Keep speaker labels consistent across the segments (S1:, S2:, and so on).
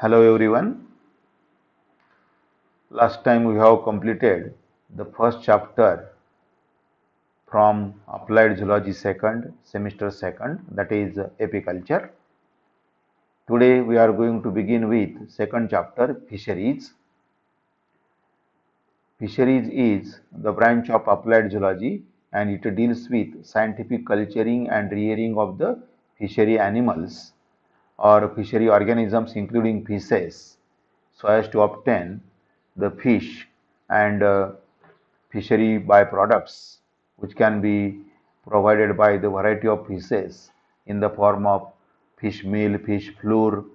S1: Hello everyone. Last time we have completed the first chapter from Applied Zoology second, semester second, that is apiculture. Today we are going to begin with second chapter, fisheries. Fisheries is the branch of applied zoology and it deals with scientific culturing and rearing of the fishery animals or fishery organisms including fishes so as to obtain the fish and fishery byproducts which can be provided by the variety of fishes in the form of fish meal, fish flour,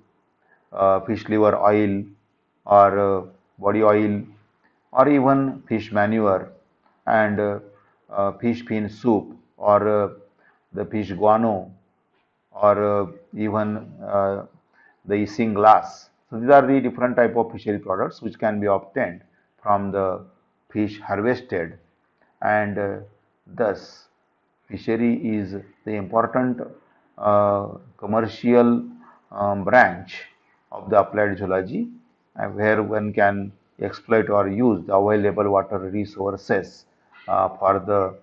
S1: fish liver oil or body oil or even fish manure and fish fin soup or the fish guano or even the isinglass. So these are the different type of fishery products which can be obtained from the fish harvested and thus fishery is the important commercial branch of the applied zoology where one can exploit or use the available water resources for the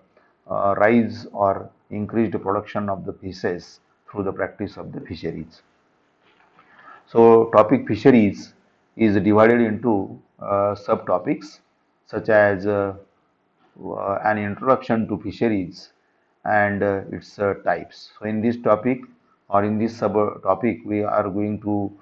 S1: rise or increased production of the fishes through the practice of the fisheries. So topic fisheries is divided into subtopics such as an introduction to fisheries and its types. So in this topic or in this subtopic we are going to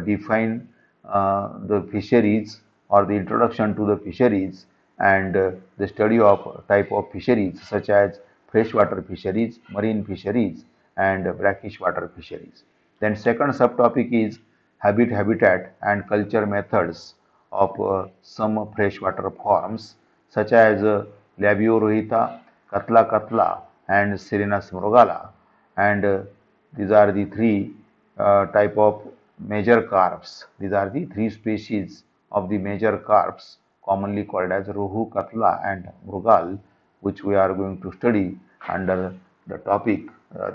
S1: define the fisheries or the introduction to the fisheries and the study of type of fisheries such as freshwater fisheries, marine fisheries and brackish water fisheries. Then second subtopic is habitat and culture methods of some freshwater forms such as Labiorhita, Katla Katla and Serenus mrugala and these are the three type of major carps. These are the three species of the major carps commonly called as Rohu, Katla and Mrugal which we are going to study under the topic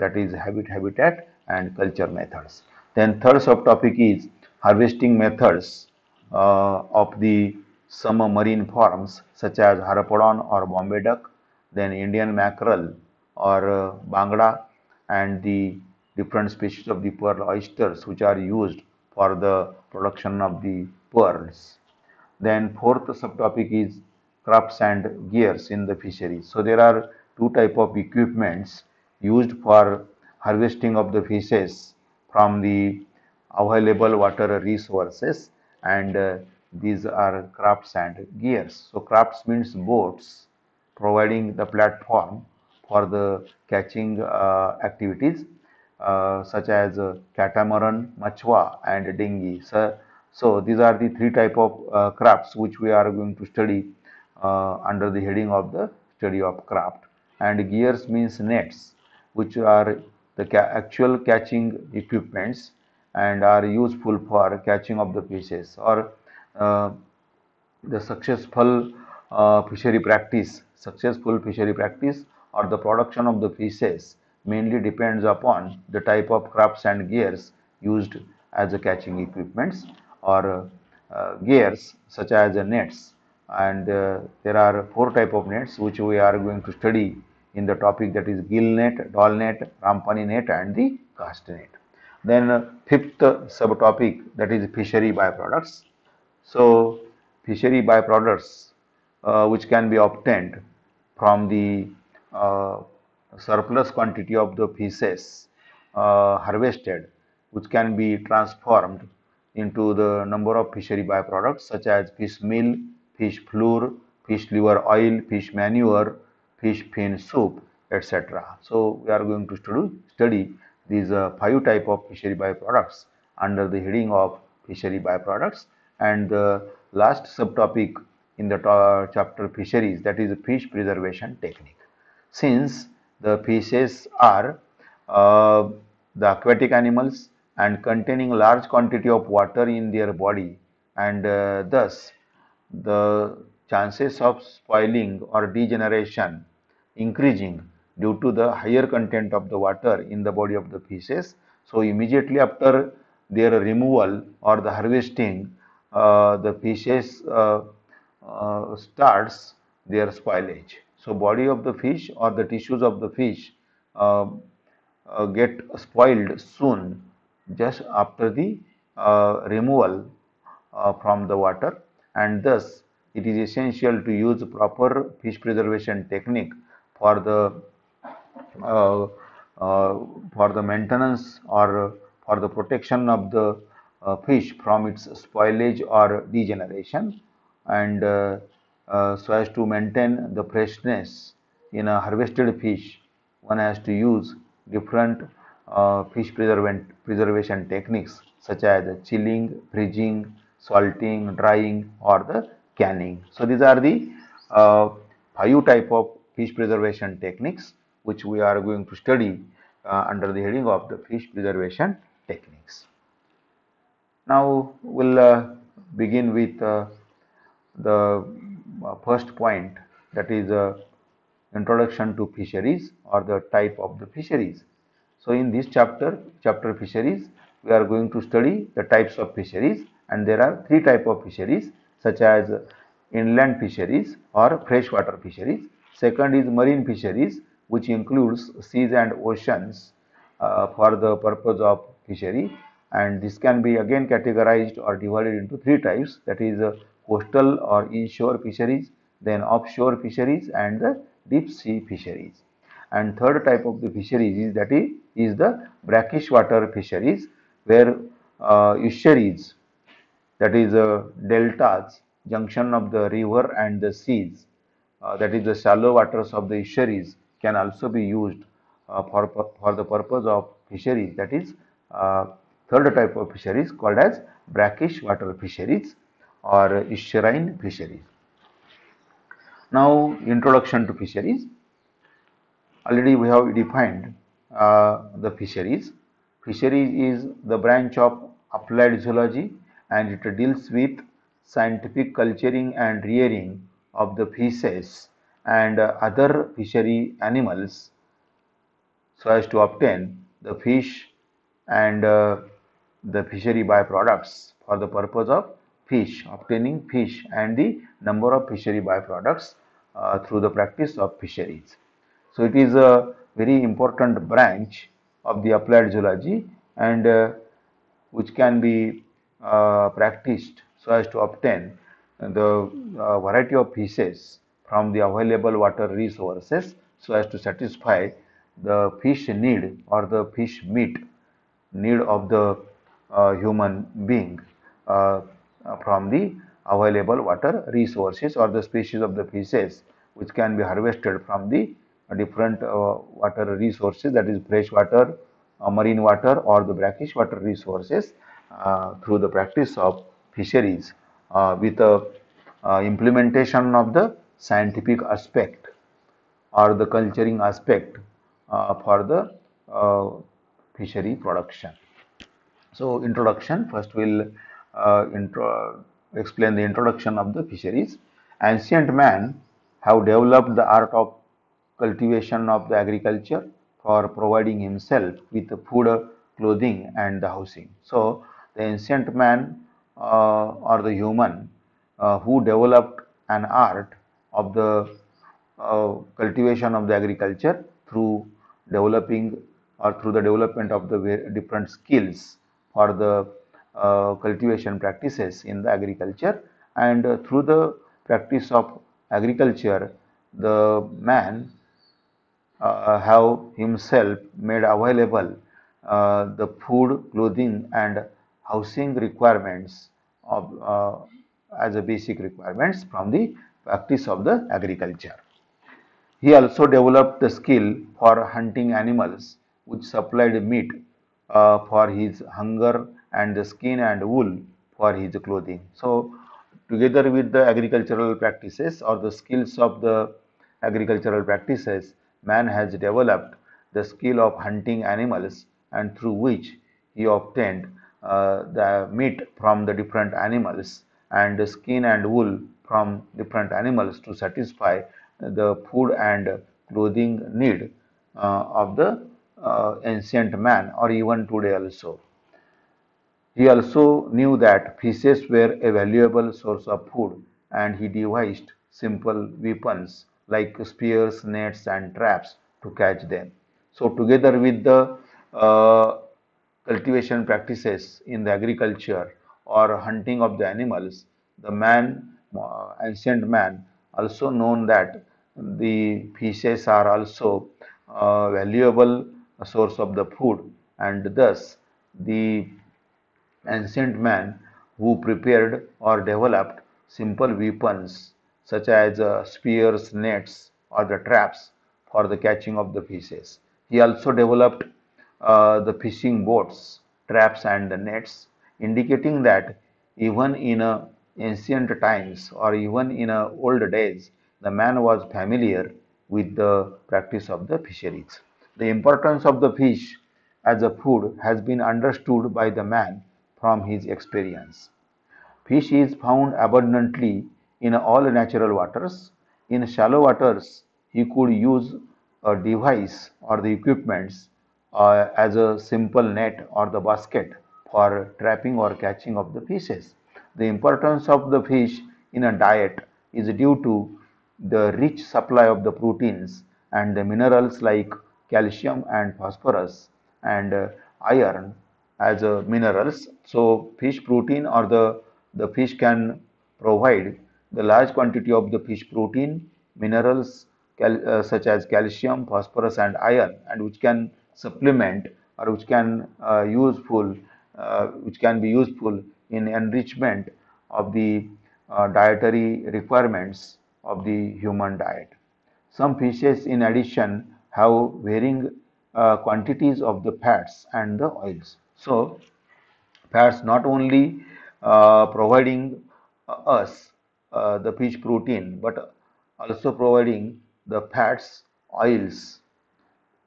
S1: that is habitat and culture methods. Then third subtopic is harvesting methods of the some marine forms such as Harapodon or Bombay duck, then Indian mackerel or Bangla and the different species of the pearl oysters which are used for the production of the pearls. Then fourth subtopic is crafts and gears in the fisheries. So there are two type of equipments used for harvesting of the fishes from the available water resources and these are crafts and gears. So crafts means boats providing the platform for the catching activities such as catamaran, machwa and dinghy. So these are the three type of crafts which we are going to study under the heading of the study of craft. And gears means nets which are the actual catching equipments and are useful for catching of the fishes or uh, the successful fishery practice or the production of the fishes mainly depends upon the type of crafts and gears used as a catching equipments or gears such as nets and there are four type of nets which we are going to study in the topic that is gill net, doll net, rampani net and the cast net. Then fifth subtopic that is fishery byproducts. So fishery byproducts which can be obtained from the uh, surplus quantity of the fishes harvested which can be transformed into the number of fishery byproducts such as fish meal, fish flour, fish liver oil, fish manure, fish fin soup, etc. So we are going to study these five type of fishery byproducts under the heading of fishery byproducts and the last subtopic in the chapter fisheries that is fish preservation technique. Since the fishes are uh, the aquatic animals and containing large quantity of water in their body and thus the chances of spoiling or degeneration increasing due to the higher content of the water in the body of the fishes. So immediately after their removal or the harvesting, the fishes starts their spoilage. So body of the fish or the tissues of the fish uh, get spoiled soon just after the removal from the water, and thus it is essential to use proper fish preservation technique for the uh, for the maintenance or for the protection of the fish from its spoilage or degeneration, and so as to maintain the freshness in a harvested fish, one has to use different fish preservation techniques such as chilling, freezing, salting, drying, or the canning. So these are the uh, five type of fish preservation techniques which we are going to study under the heading of the fish preservation techniques. Now we'll begin with the first point, that is introduction to fisheries or the type of the fisheries. So in this chapter fisheries, we are going to study the types of fisheries, and there are three types of fisheries such as inland fisheries or freshwater fisheries. Second is marine fisheries, which includes seas and oceans for the purpose of fishery, and this can be again categorized or divided into three types, that is coastal or inshore fisheries, then offshore fisheries, and the deep sea fisheries. And third type of the fisheries is the brackish water fisheries, where estuaries, that is deltas, junction of the river and the seas, that is the shallow waters of the estuaries, can also be used for the purpose of fisheries, that is uh, third type of fisheries called as brackish water fisheries or estuarine fisheries. Now introduction to fisheries. Already we have defined the fisheries. Fisheries is the branch of applied zoology, and it deals with scientific culturing and rearing of the fishes and other fishery animals so as to obtain the fish and the fishery byproducts for the purpose of obtaining fish and the number of fishery byproducts through the practice of fisheries. So it is a very important branch of the applied zoology, and which can be practiced so as to obtain the variety of fishes from the available water resources so as to satisfy the fish need or the fish meat need of the human being uh, from the available water resources or the species of the fishes which can be harvested from the different water resources, that is fresh water, marine water, or the brackish water resources through the practice of fisheries with the implementation of the scientific aspect or the culturing aspect for the uh, fishery production. So introduction, first we'll explain the introduction of the fisheries. Ancient man have developed the art of cultivation of the agriculture for providing himself with the food, clothing, and the housing. So the ancient man or the human who developed an art of the cultivation of the agriculture through developing or through the development of the different skills for the cultivation practices in the agriculture, and through the practice of agriculture the man have himself made available the food, clothing, and housing requirements of as a basic requirements from the practice of the agriculture. He also developed the skill for hunting animals, which supplied meat for his hunger and the skin and wool for his clothing. So, together with the agricultural practices or the skills of the agricultural practices, man has developed the skill of hunting animals, and through which he obtained the meat from the different animals and the skin and wool from different animals to satisfy the food and clothing need of the ancient man or even today also. He also knew that fishes were a valuable source of food, and he devised simple weapons like spears, nets, and traps to catch them. So, together with the uh, cultivation practices in the agriculture or hunting of the animals, the ancient man, also known that the fishes are also a valuable source of the food, and thus the ancient man who prepared or developed simple weapons such as spears, nets, or the traps for the catching of the fishes. He also developed the fishing boats, traps, and the nets, indicating that even in ancient times or even in old days, the man was familiar with the practice of the fisheries. The importance of the fish as a food has been understood by the man from his experience. Fish is found abundantly in all natural waters. In shallow waters, he could use a device or the equipments as a simple net or the basket for trapping or catching of the fishes. The importance of the fish in a diet is due to the rich supply of the proteins and the minerals like calcium and phosphorus and iron as minerals. So fish protein or the fish can provide the large quantity of the fish protein, minerals such as calcium, phosphorus, and iron, and which can supplement or which can be useful in enrichment of the dietary requirements of the human diet. Some fishes, in addition, have varying quantities of the fats and the oils. So, fats not only providing us the fish protein, but also providing the fats, oils,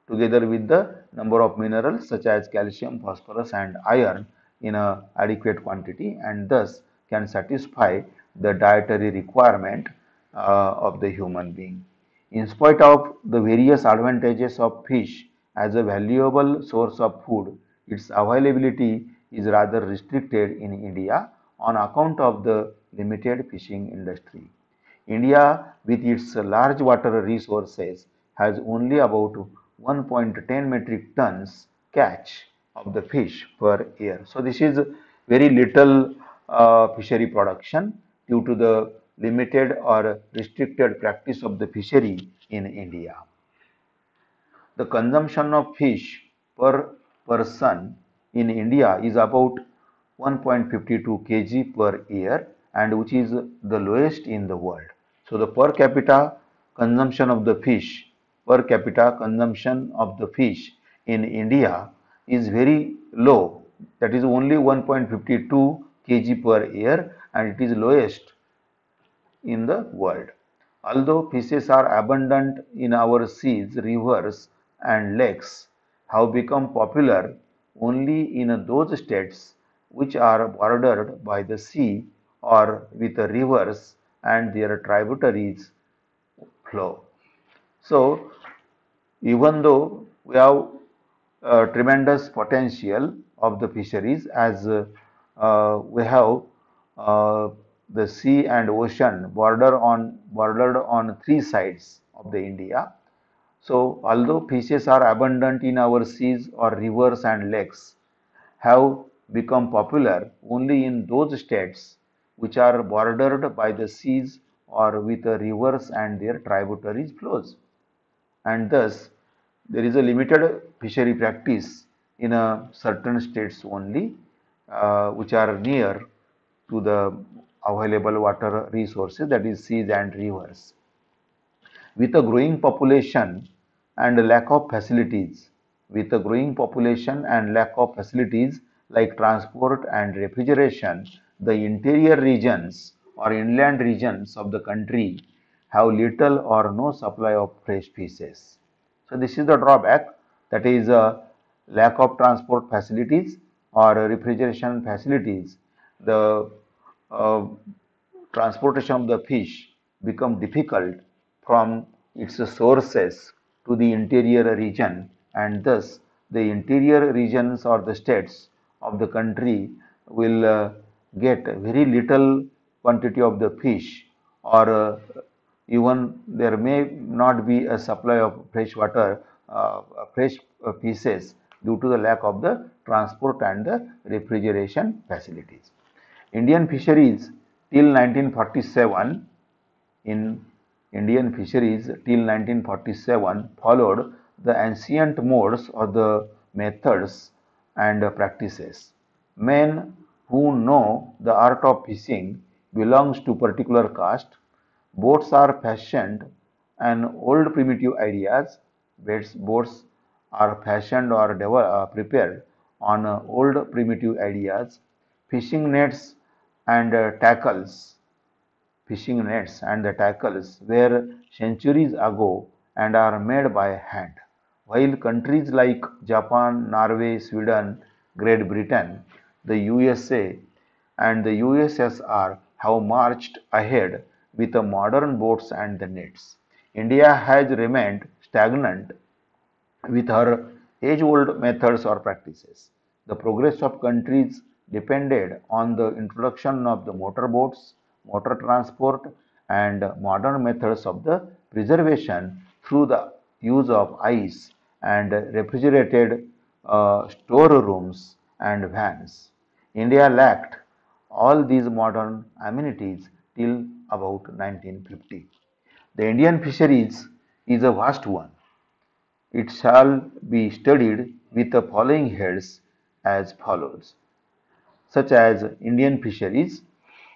S1: together with the number of minerals such as calcium, phosphorus, and iron in a adequate quantity, and thus can satisfy the dietary requirement of the human being. In spite of the various advantages of fish as a valuable source of food, its availability is rather restricted in India on account of the limited fishing industry. India, with its large water resources, has only about 1.10 metric tons catch of the fish per year. So, this is very little fishery production due to the limited or restricted practice of the fishery in India. The consumption of fish per person in India is about 1.52 kg per year, and which is the lowest in the world. So the consumption of the fish, per capita consumption of the fish in India is very low. That is only 1.52 kg per year, and it is lowest in the world. Although fishes are abundant in our seas, rivers, and lakes, have become popular only in those states which are bordered by the sea or with the rivers and their tributaries flow. So, even though we have tremendous potential of the fisheries as we have uh, the sea and ocean bordered on three sides of the India. So although fishes are abundant in our seas or rivers and lakes, have become popular only in those states which are bordered by the seas or with the rivers and their tributaries flows, and thus there is a limited fishery practice in a certain states only which are near to the available water resources, that is seas and rivers. With a growing population and lack of facilities, with a growing population and lack of facilities like transport and refrigeration, the interior regions or inland regions of the country have little or no supply of fresh fishes. So this is the drawback, that is a lack of transport facilities or refrigeration facilities. The uh, transportation of the fish become difficult from its sources to the interior region, and thus the interior regions or the states of the country will get very little quantity of the fish, or even there may not be a supply of fresh water, fresh fishes, due to the lack of the transport and the refrigeration facilities. Indian fisheries till 1947 in Indian fisheries till 1947 followed the ancient modes of the methods and practices. Men who know the art of fishing belongs to particular caste. Boats are fashioned and old primitive ideas. Boats are fashioned or prepared on old primitive ideas. Fishing nets and tackles Fishing nets and the tackles were centuries ago and are made by hand. While countries like Japan, Norway, Sweden, Great Britain, the USA, and the USSR have marched ahead with the modern boats and the nets, India has remained stagnant with her age-old methods or practices. The progress of countries depended on the introduction of the motor boats, motor transport, and modern methods of the preservation through the use of ice and refrigerated storerooms and vans. India lacked all these modern amenities till about 1950. The Indian fisheries is a vast one. It shall be studied with the following heads as follows, such as Indian fisheries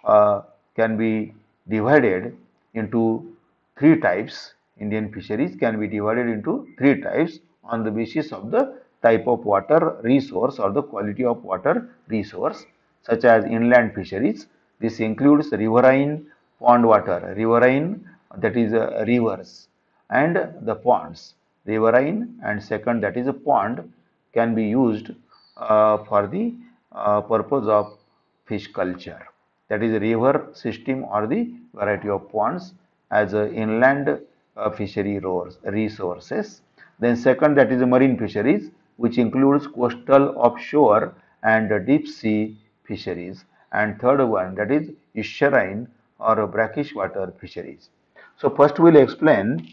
S1: uh, can be divided into three types. Indian fisheries can be divided into three types on the basis of the type of water resource or the quality of water resource, such as inland fisheries. This includes riverine pond water, riverine, that is rivers, and the ponds. Riverine and second, that is a pond, can be used for the purpose of fish culture, that is river system or the variety of ponds as inland fishery resources. Then second, that is marine fisheries, which includes coastal, offshore, and deep sea fisheries. And third one, that is estuarine or brackish water fisheries. So first we'll explain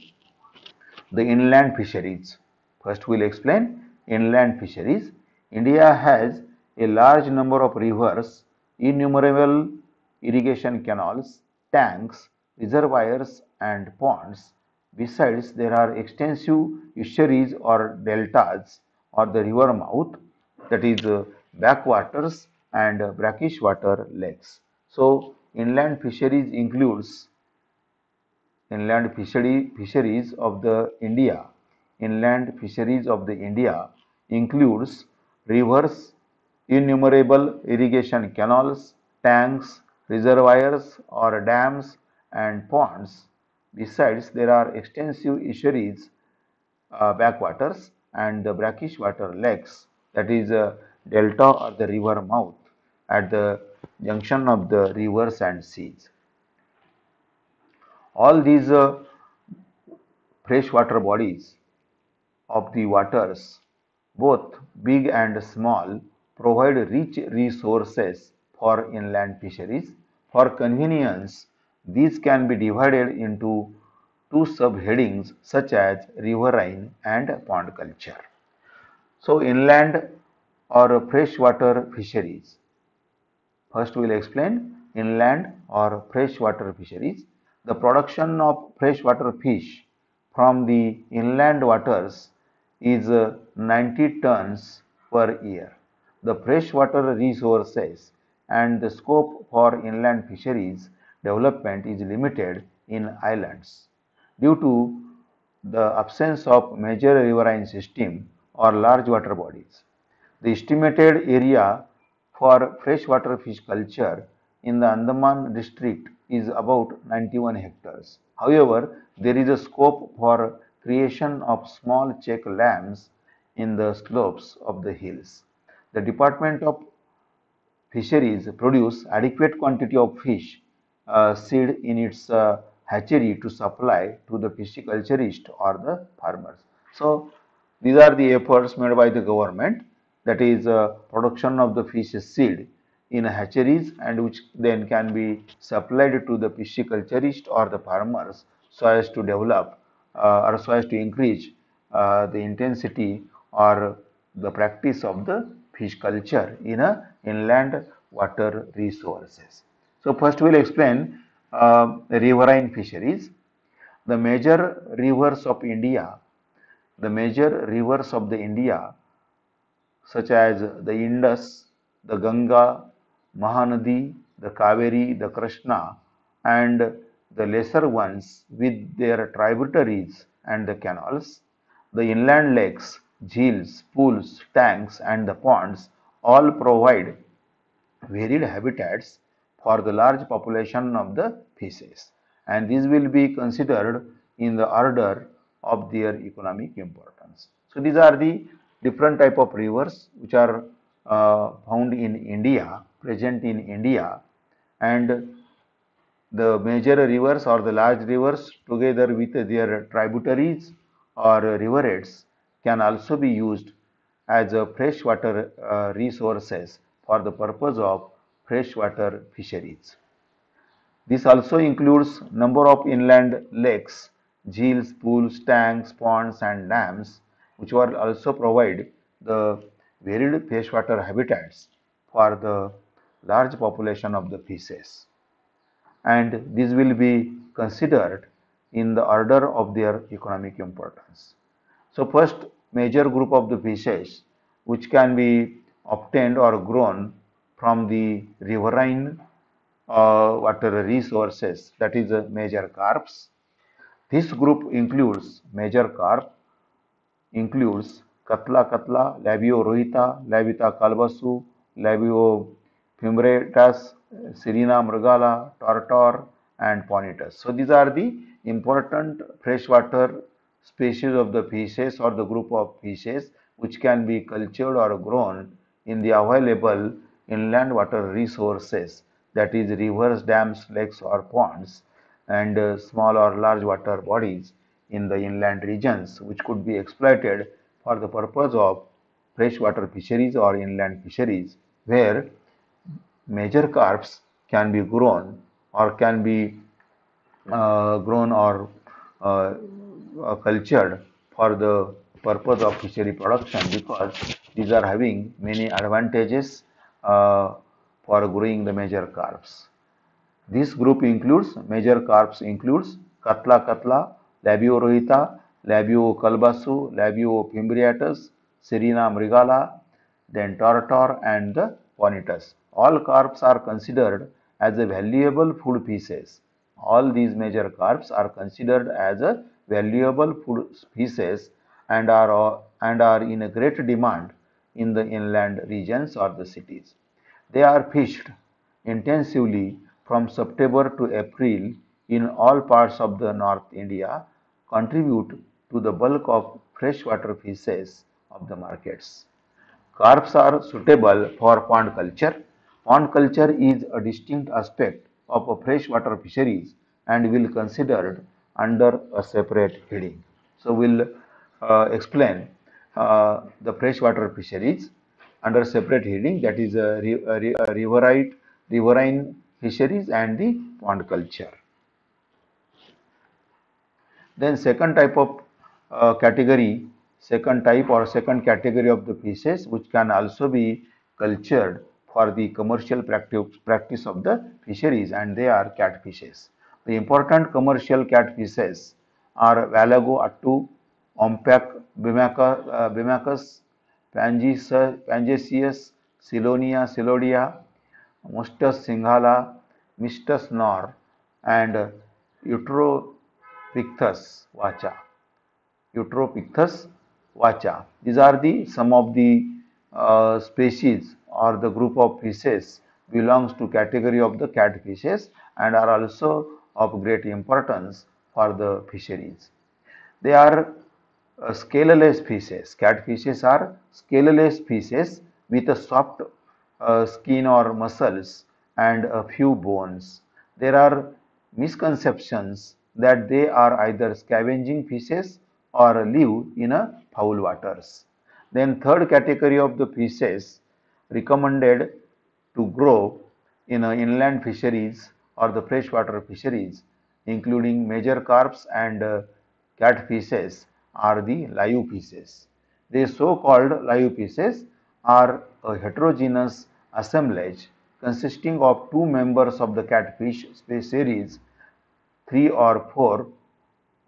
S1: the inland fisheries. First we'll explain inland fisheries. India has a large number of rivers, innumerable irrigation canals, tanks, reservoirs and ponds. Besides, there are extensive estuaries or deltas or the river mouth, that is backwaters and brackish water lakes. So inland fisheries includes fisheries of the India. Inland fisheries of the India includes rivers, innumerable irrigation canals, tanks, reservoirs or dams and ponds. Besides, there are extensive estuaries, backwaters and the brackish water lakes, that is delta or the river mouth at the junction of the rivers and seas. All these freshwater bodies of the waters, both big and small, provide rich resources for inland fisheries. For convenience, these can be divided into two subheadings such as riverine and pond culture. So, inland or freshwater fisheries. First, we will explain inland or freshwater fisheries. The production of freshwater fish from the inland waters is 90 tons per year. The freshwater resources and the scope for inland fisheries development is limited in islands due to the absence of major riverine system or large water bodies. The estimated area for freshwater fish culture in the Andaman district is about 91 hectares. However, there is a scope for creation of small check dams in the slopes of the hills. The Department of Fisheries produce adequate quantity of fish seed in its hatchery to supply to the pisciculturist or the farmers. So these are the efforts made by the government, that is production of the fish seed in hatcheries and which then can be supplied to the pisciculturist or the farmers so as to develop or so as to increase the intensity or the practice of the fish culture in a inland water resources. So first we'll explain riverine fisheries. The major rivers of India, the major rivers of the India such as the Indus, the Ganga, Mahanadi, the Kaveri, the Krishna, and the lesser ones with their tributaries and the canals, the inland lakes, jheels, pools, tanks, and the ponds all provide varied habitats for the large population of the fishes, and these will be considered in the order of their economic importance. So these are the different type of rivers which are found in India, present in India, and the major rivers or the large rivers together with their tributaries or riverets can also be used as a freshwater resources for the purpose of freshwater fisheries. This also includes number of inland lakes, jheels, pools, tanks, ponds and dams which will also provide the varied freshwater habitats for the large population of the fishes, and these will be considered in the order of their economic importance. So first major group of the fishes which can be obtained or grown from the riverine water resources, that is major carps. This group includes major carp, includes Katla katla, Labio rohita, Labita kalbasu, Labio fimbriatus, Serena mrugala, Tortor, and Ponitus. So these are the important freshwater species of the fishes or the group of fishes which can be cultured or grown in the available inland water resources, that is rivers, dams, lakes or ponds, and small or large water bodies in the inland regions which could be exploited for the purpose of freshwater fisheries or inland fisheries, where major carps can be grown or can be grown or uh, cultured for the purpose of fishery production, because these are having many advantages for growing the major carps. This group includes major carps includes Katla katla, Labio rohita, Labio kalbasu, Labio fimbriatus, Serena mrigala, then Tortor and the Ponitus. All carps are considered as a valuable food species. All these major carps are considered as a valuable food species and are in a great demand in the inland regions or the cities. They are fished intensively from September to April in all parts of the North India, contribute to the bulk of freshwater fishes of the markets. Carps are suitable for pond culture. Pond culture is a distinct aspect of a freshwater fisheries and will considered under a separate heading. So we'll explain the freshwater fisheries under separate heading, that is riverine fisheries and the pond culture. Then second type of category, second type or second category of the fishes which can also be cultured for the commercial practice of the fisheries, and they are catfishes. The important commercial catfishes are Valago attu, Ompac, Bimacus, Pangaseus, Silonia, Silodia, Mustus singhala, Mistus nor, and Eutropichthys vacha. Eutropichthys vacha. These are the some of the species or the group of fishes belongs to category of the catfishes and are also of great importance for the fisheries. They are scaleless fishes. Catfishes are scaleless fishes with a soft skin or muscles and a few bones. There are misconceptions that they are either scavenging fishes or live in a foul waters. Then third category of the fishes recommended to grow in inland fisheries or the freshwater fisheries, including major carps and catfishes, are the live fishes. These so-called live fishes are a heterogeneous assemblage consisting of two members of the catfish series, three or four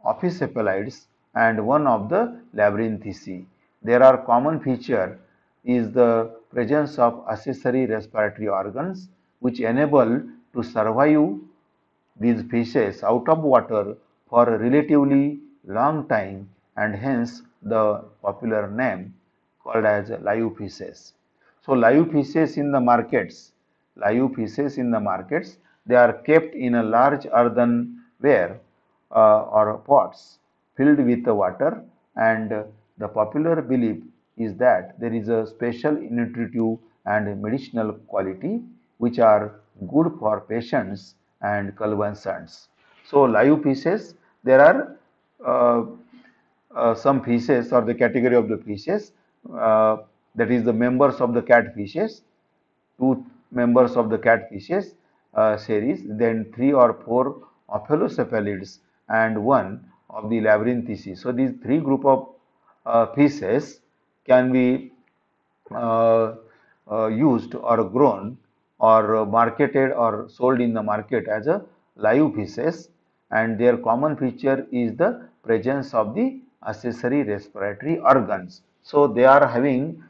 S1: ophicephalids, and one of the labyrinthici. There are common feature is the presence of accessory respiratory organs which enable to survive these fishes out of water for a relatively long time, and hence the popular name called as live fishes. So live fishes in the markets, they are kept in a large earthenware or pots filled with the water, and the popular belief is that there is a special nutritive and medicinal quality which are good for patients and convalescents. So live fishes, there are uh, some fishes or the category of the fishes, uh, that is the members of the catfishes, two members of the catfishes series, then three or four ophilocephalids, and one of the labyrinthici. So these three group of fishes can be uh, used or grown or marketed or sold in the market as a live fishes, and their common feature is the presence of the accessory respiratory organs. So they are having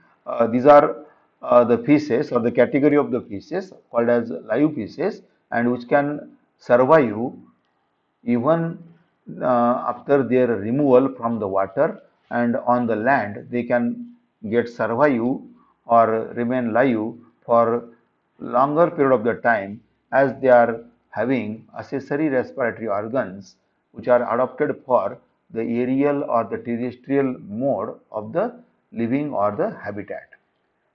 S1: these are the fishes or the category of the fishes called as live fishes, and which can survive even after their removal from the water, and on the land they can get survive or remain live for longer period of the time, as they are having accessory respiratory organs which are adapted for the aerial or the terrestrial mode of the living or the habitat.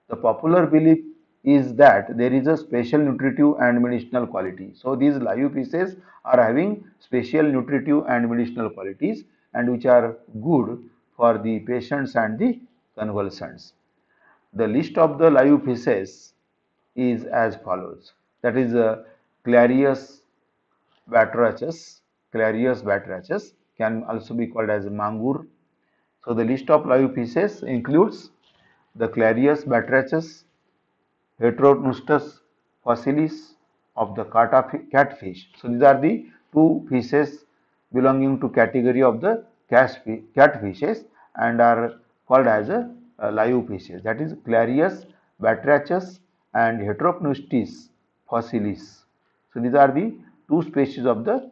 S1: The popular belief is that there is a special nutritive and medicinal quality. So these live fishes are having special nutritive and medicinal qualities, and which are good for the patients and the convalescents. The list of the live fishes is as follows. That is Clarius batrachus. Clarius batrachus can also be called as mangur. So the list of live fishes includes the Clarius batrachus, Heteronustus fossilis of the catfish. So these are the two fishes belonging to category of the catfishes and are called as a live fishes. That is Clarius batrachus and Heteronustis fossilis. So these are the two species of the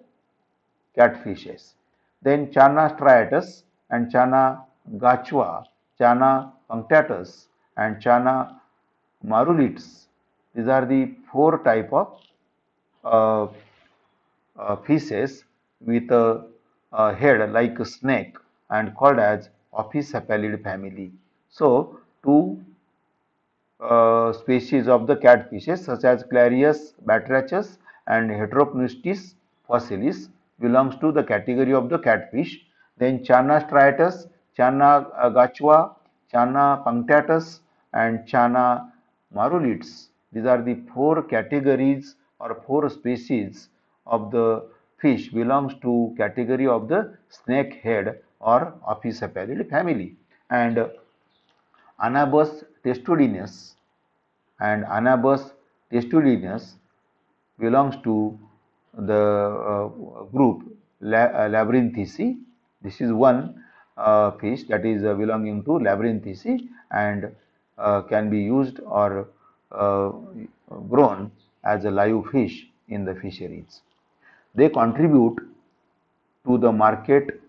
S1: catfishes. Then Channa striatus and Channa gachua, Channa punctatus and Channa marulits. These are the four type of uh, fishes with a head like a snake and called as ophicephalid family. So two species of the catfishes such as Clarius batrachus and Heteropneustis fossilis belongs to the category of the catfish. Then Channa striatus, Channa gachua, Channa punctatus and Channa marulits. These are the four categories or four species of the fish belongs to category of the snake head or ophicephalid family. And Anabas testudinus and Anabas testudinus belongs to the group Labyrinthici. This is one fish that is belonging to Labyrinthici, and can be used or uh, grown as a live fish in the fisheries. They contribute to the market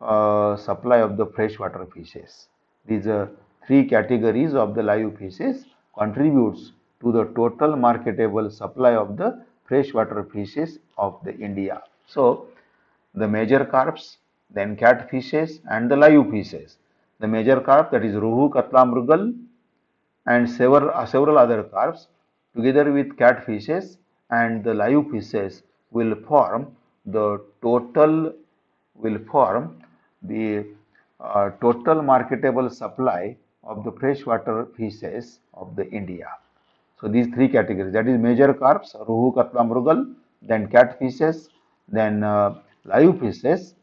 S1: supply of the freshwater fishes. These three categories of the live fishes contributes to the total marketable supply of the freshwater fishes of the India. So the major carps, then catfishes and the live fishes. The major carp, that is Rohu, Katla, Mrugal, and several other carps together with catfishes and the live fishes will form the total will form the total marketable supply of the freshwater fishes of the India. So these three categories, that is major carps, rohu, katla, mrugal, then catfishes, then live fishes.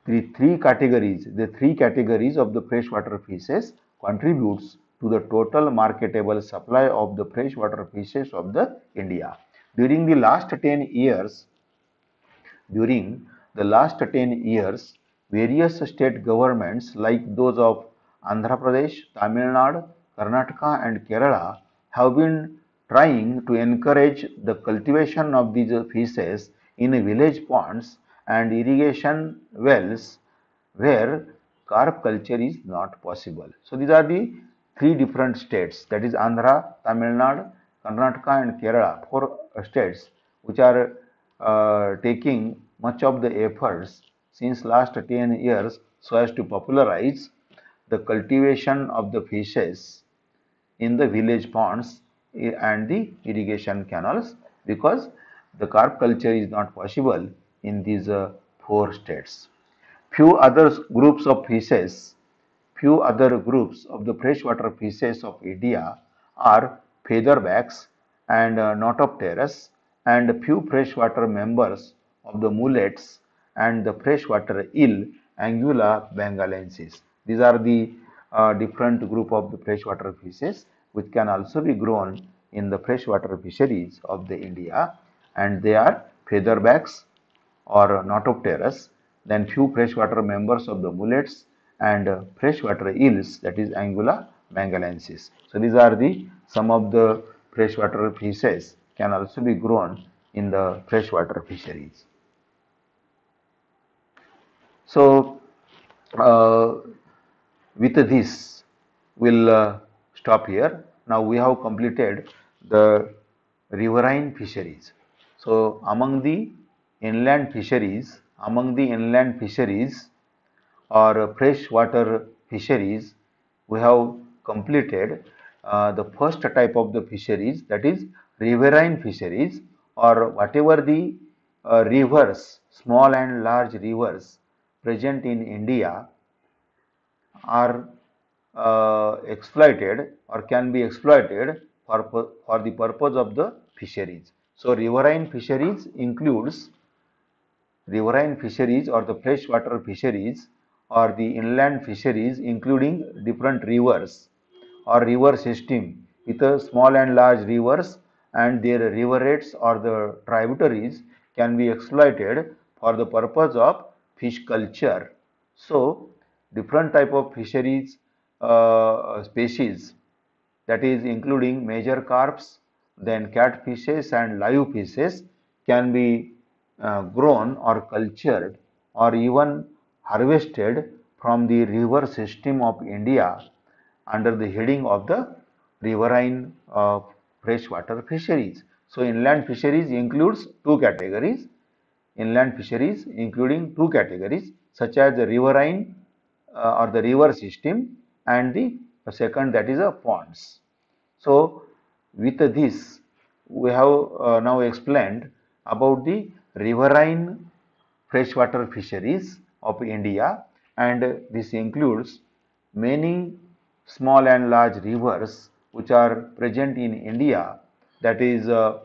S1: The three categories of the freshwater fishes contributes to the total marketable supply of the freshwater fishes of the India. During the last 10 years, during the last 10 years, various state governments like those of Andhra Pradesh, Tamil Nadu, Karnataka and Kerala have been trying to encourage the cultivation of these fishes in village ponds and irrigation wells where carp culture is not possible. So these are the three different states, that is Andhra, Tamil Nadu, Karnataka and Kerala, four states which are taking much of the efforts since last 10 years so as to popularize the cultivation of the fishes in the village ponds and the irrigation canals, because the carp culture is not possible in these four states. Few other groups of fishes, few other groups of the freshwater fishes of India are featherbacks and notopteris, and few freshwater members of the mullets and the freshwater eel Angula bengalensis. These are the different group of the freshwater fishes which can also be grown in the freshwater fisheries of the India, and they are featherbacks or notopteris, then few freshwater members of the mullets and freshwater eels, that is Angula bengalensis. So these are the some of the freshwater fishes can also be grown in the freshwater fisheries. So uh, with this we'll stop here. Now we have completed the riverine fisheries. So among the inland fisheries or freshwater fisheries, we have completed the first type of the fisheries, that is riverine fisheries, or whatever the rivers, small and large rivers present in India are exploited or can be exploited for the purpose of the fisheries. So riverine fisheries or the freshwater fisheries or the inland fisheries including different rivers or river system with a small and large rivers and their riverets or the tributaries can be exploited for the purpose of fish culture. So different type of fisheries species, that is including major carps, then catfishes and live fishes can be grown or cultured or even harvested from the river system of India under the heading of the riverine freshwater fisheries. So inland fisheries includes two categories, inland fisheries including two categories such as the riverine or the river system and the second, that is a ponds. So with this we have now explained about the riverine freshwater fisheries of India, and this includes many small and large rivers which are present in India, that is uh,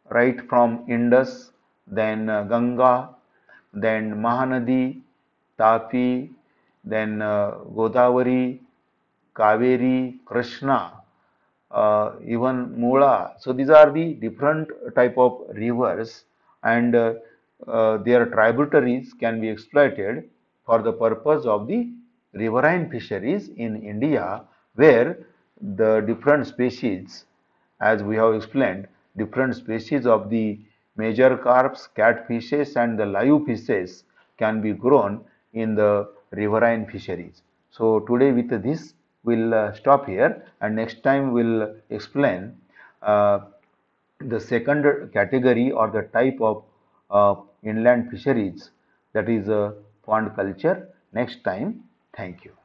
S1: right from Indus, then Ganga, then Mahanadi, Tapi, then Godavari, Kaveri, Krishna, even Mula. So these are the different type of rivers, and their tributaries can be exploited for the purpose of the riverine fisheries in India, where the different species, as we have explained, different species of the major carps, catfishes and the live fishes can be grown in the riverine fisheries. So today with this we'll stop here, and next time we'll explain uh, the second category or the type of inland fisheries, that is pond culture, next time. Thank you.